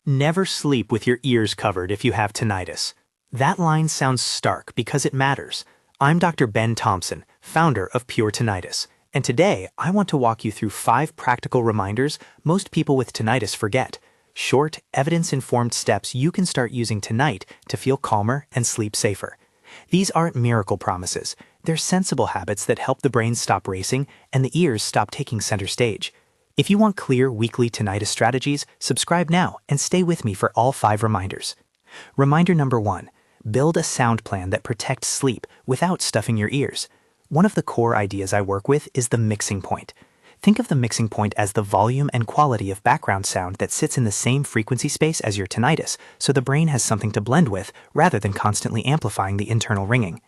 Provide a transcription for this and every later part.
Never sleep with your ears covered if you have tinnitus. That line sounds stark because it matters. I'm Dr. Ben Thompson, founder of Pure Tinnitus, and today I want to walk you through 5 practical reminders most people with tinnitus forget. Short, evidence-informed steps you can start using tonight to feel calmer and sleep safer. These aren't miracle promises. They're sensible habits that help the brain stop racing and the ears stop taking center stage. If you want clear weekly tinnitus strategies, subscribe now and stay with me for all 5 reminders. Reminder number 1, build a sound plan that protects sleep without stuffing your ears. One of the core ideas I work with is the mixing point. Think of the mixing point as the volume and quality of background sound that sits in the same frequency space as your tinnitus, so the brain has something to blend with rather than constantly amplifying the internal ringing.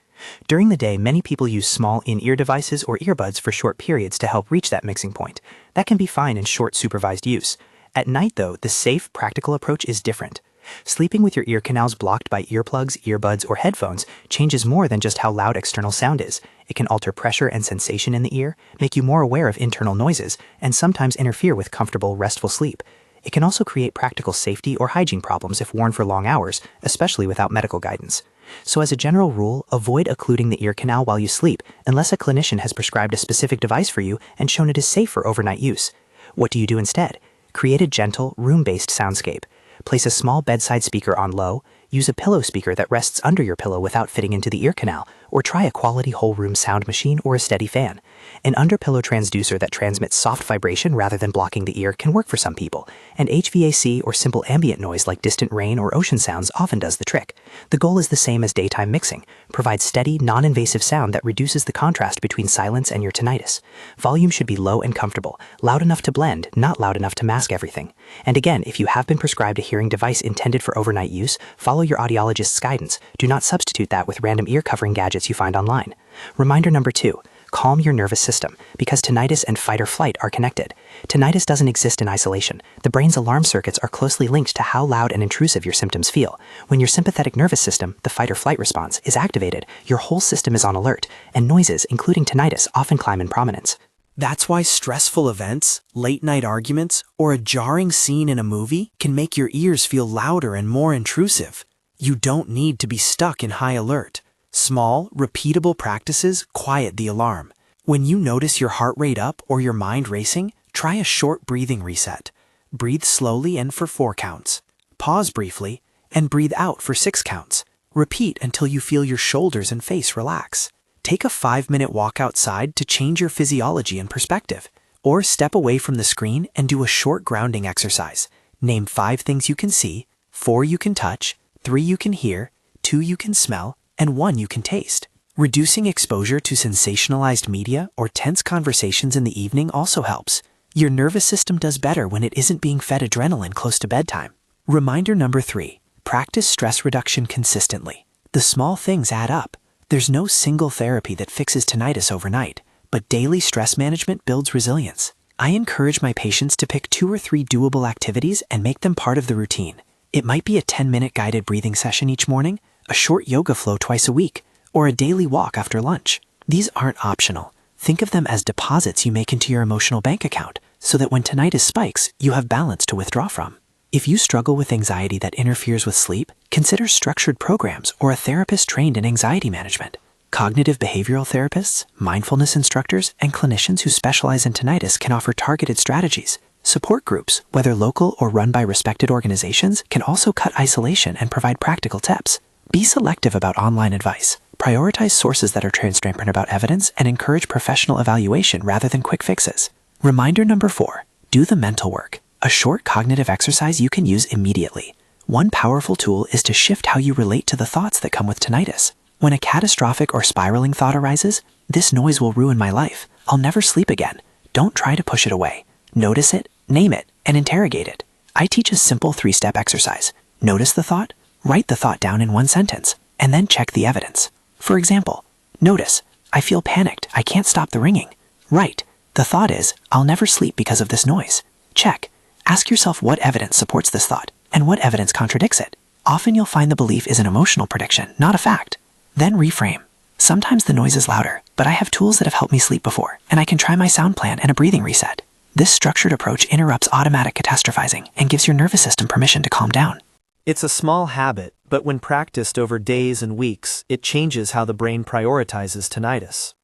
During the day, many people use small in-ear devices or earbuds for short periods to help reach that mixing point. That can be fine in short supervised use. At night, though, the safe, practical approach is different. Sleeping with your ear canals blocked by earplugs, earbuds, or headphones changes more than just how loud external sound is. It can alter pressure and sensation in the ear, make you more aware of internal noises, and sometimes interfere with comfortable, restful sleep. It can also create practical safety or hygiene problems if worn for long hours, especially without medical guidance. So as a general rule, avoid occluding the ear canal while you sleep unless a clinician has prescribed a specific device for you and shown it is safe for overnight use. What do you do instead? Create a gentle, room-based soundscape. Place a small bedside speaker on low, use a pillow speaker that rests under your pillow without fitting into the ear canal, or try a quality whole room sound machine or a steady fan. An under-pillow transducer that transmits soft vibration rather than blocking the ear can work for some people, and HVAC or simple ambient noise like distant rain or ocean sounds often does the trick. The goal is the same as daytime mixing: provide steady, non-invasive sound that reduces the contrast between silence and your tinnitus. Volume should be low and comfortable, loud enough to blend, not loud enough to mask everything. And again, if you have been prescribed a hearing device intended for overnight use, follow your audiologist's guidance. Do not substitute that with random ear covering gadgets you find online. Reminder number 2, calm your nervous system, because tinnitus and fight or flight are connected. Tinnitus doesn't exist in isolation. The brain's alarm circuits are closely linked to how loud and intrusive your symptoms feel. When your sympathetic nervous system, the fight or flight response, is activated, your whole system is on alert, and noises, including tinnitus, often climb in prominence. That's why stressful events, late-night arguments, or a jarring scene in a movie can make your ears feel louder and more intrusive. You don't need to be stuck in high alert. Small, repeatable practices quiet the alarm. When you notice your heart rate up or your mind racing, try a short breathing reset. Breathe slowly and for 4 counts. Pause briefly and breathe out for 6 counts. Repeat until you feel your shoulders and face relax. Take a 5-minute walk outside to change your physiology and perspective. Or step away from the screen and do a short grounding exercise. Name 5 things you can see, 4 you can touch, 3 you can hear, 2 you can smell, and 1 you can taste. Reducing exposure to sensationalized media or tense conversations in the evening also helps. Your nervous system does better when it isn't being fed adrenaline close to bedtime. Reminder number 3, practice stress reduction consistently. The small things add up. There's no single therapy that fixes tinnitus overnight, but daily stress management builds resilience. I encourage my patients to pick 2 or 3 doable activities and make them part of the routine. It might be a 10-minute guided breathing session each morning, a short yoga flow twice a week, or a daily walk after lunch. These aren't optional. Think of them as deposits you make into your emotional bank account, so that when tinnitus spikes, you have balance to withdraw from. If you struggle with anxiety that interferes with sleep, consider structured programs or a therapist trained in anxiety management. Cognitive behavioral therapists, mindfulness instructors, and clinicians who specialize in tinnitus can offer targeted strategies. Support groups, whether local or run by respected organizations, can also cut isolation and provide practical tips. Be selective about online advice. Prioritize sources that are transparent about evidence and encourage professional evaluation rather than quick fixes. Reminder number 4, do the mental work. A short cognitive exercise you can use immediately. One powerful tool is to shift how you relate to the thoughts that come with tinnitus. When a catastrophic or spiraling thought arises, "This noise will ruin my life. I'll never sleep again." Don't try to push it away. Notice it, name it, and interrogate it. I teach a simple 3-step exercise. Notice the thought, write the thought down in 1 sentence, and then check the evidence. For example, notice, "I feel panicked. I can't stop the ringing." Write, "The thought is, I'll never sleep because of this noise." Check. Ask yourself what evidence supports this thought, and what evidence contradicts it. Often you'll find the belief is an emotional prediction, not a fact. Then reframe. Sometimes the noise is louder, but I have tools that have helped me sleep before, and I can try my sound plan and a breathing reset. This structured approach interrupts automatic catastrophizing and gives your nervous system permission to calm down. It's a small habit, but when practiced over days and weeks, it changes how the brain prioritizes tinnitus.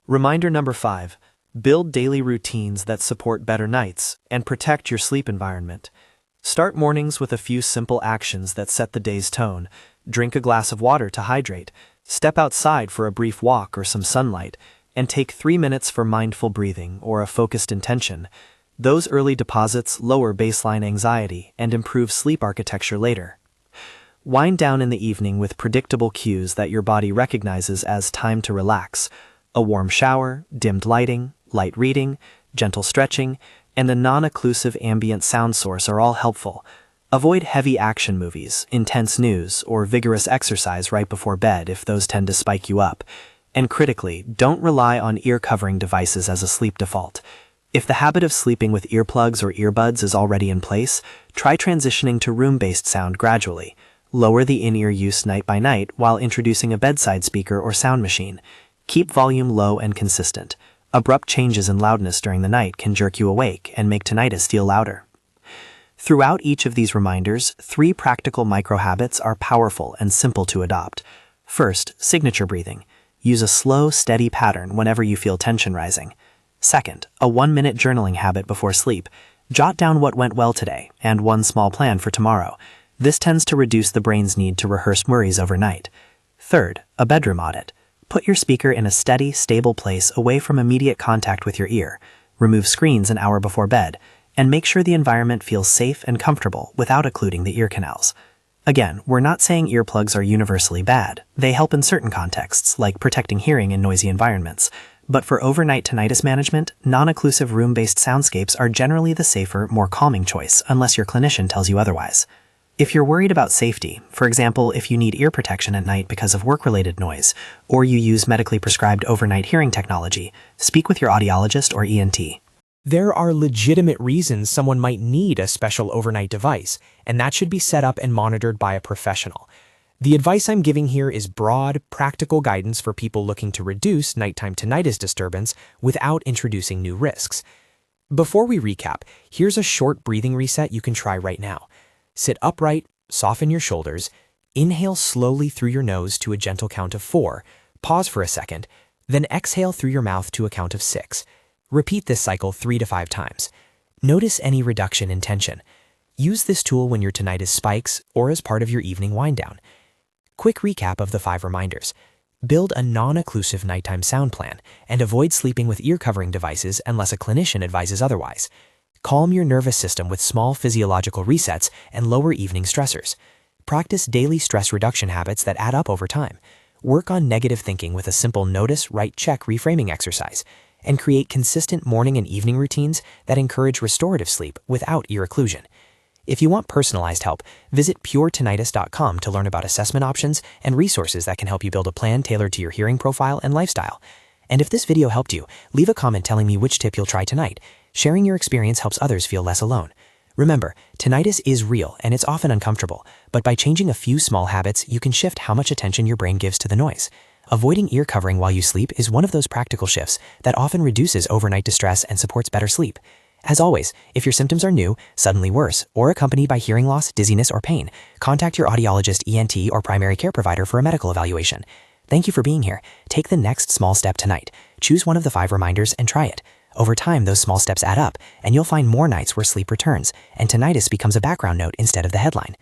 Reminder number 5. Build daily routines that support better nights and protect your sleep environment. Start mornings with a few simple actions that set the day's tone. Drink a glass of water to hydrate, step outside for a brief walk or some sunlight, and take 3 minutes for mindful breathing or a focused intention. Those early deposits lower baseline anxiety and improve sleep architecture later. Wind down in the evening with predictable cues that your body recognizes as time to relax. A warm shower, dimmed lighting, light reading, gentle stretching, and a non-occlusive ambient sound source are all helpful. Avoid heavy action movies, intense news, or vigorous exercise right before bed if those tend to spike you up. And critically, don't rely on ear-covering devices as a sleep default. If the habit of sleeping with earplugs or earbuds is already in place, try transitioning to room-based sound gradually. Lower the in-ear use night by night while introducing a bedside speaker or sound machine. Keep volume low and consistent. Abrupt changes in loudness during the night can jerk you awake and make tinnitus feel louder. Throughout each of these reminders, 3 practical micro-habits are powerful and simple to adopt. First, signature breathing. Use a slow, steady pattern whenever you feel tension rising. Second, a 1-minute journaling habit before sleep. Jot down what went well today and one small plan for tomorrow. This tends to reduce the brain's need to rehearse worries overnight. Third, a bedroom audit. Put your speaker in a steady, stable place away from immediate contact with your ear. Remove screens an hour before bed, and make sure the environment feels safe and comfortable without occluding the ear canals. Again, we're not saying earplugs are universally bad. They help in certain contexts, like protecting hearing in noisy environments. But for overnight tinnitus management, non-occlusive room-based soundscapes are generally the safer, more calming choice, unless your clinician tells you otherwise. If you're worried about safety, for example, if you need ear protection at night because of work-related noise, or you use medically prescribed overnight hearing technology, speak with your audiologist or ENT. There are legitimate reasons someone might need a special overnight device, and that should be set up and monitored by a professional. The advice I'm giving here is broad, practical guidance for people looking to reduce nighttime tinnitus disturbance without introducing new risks. Before we recap, here's a short breathing reset you can try right now. Sit upright, soften your shoulders, inhale slowly through your nose to a gentle count of 4, pause for a second, then exhale through your mouth to a count of 6. Repeat this cycle 3 to 5 times. Notice any reduction in tension. Use this tool when your tinnitus spikes or as part of your evening wind down. Quick recap of the 5 reminders. Build a non-occlusive nighttime sound plan and avoid sleeping with ear-covering devices unless a clinician advises otherwise. Calm your nervous system with small physiological resets and lower evening stressors. Practice daily stress reduction habits that add up over time. Work on negative thinking with a simple notice, write, check reframing exercise. And create consistent morning and evening routines that encourage restorative sleep without ear occlusion. If you want personalized help, visit puretinnitus.com to learn about assessment options and resources that can help you build a plan tailored to your hearing profile and lifestyle. And if this video helped you, leave a comment telling me which tip you'll try tonight. Sharing your experience helps others feel less alone. Remember, tinnitus is real and it's often uncomfortable, but by changing a few small habits, you can shift how much attention your brain gives to the noise. Avoiding ear covering while you sleep is one of those practical shifts that often reduces overnight distress and supports better sleep. As always, if your symptoms are new, suddenly worse, or accompanied by hearing loss, dizziness, or pain, contact your audiologist, ENT, or primary care provider for a medical evaluation. Thank you for being here. Take the next small step tonight. Choose one of the 5 reminders and try it. Over time, those small steps add up, and you'll find more nights where sleep returns, and tinnitus becomes a background note instead of the headline.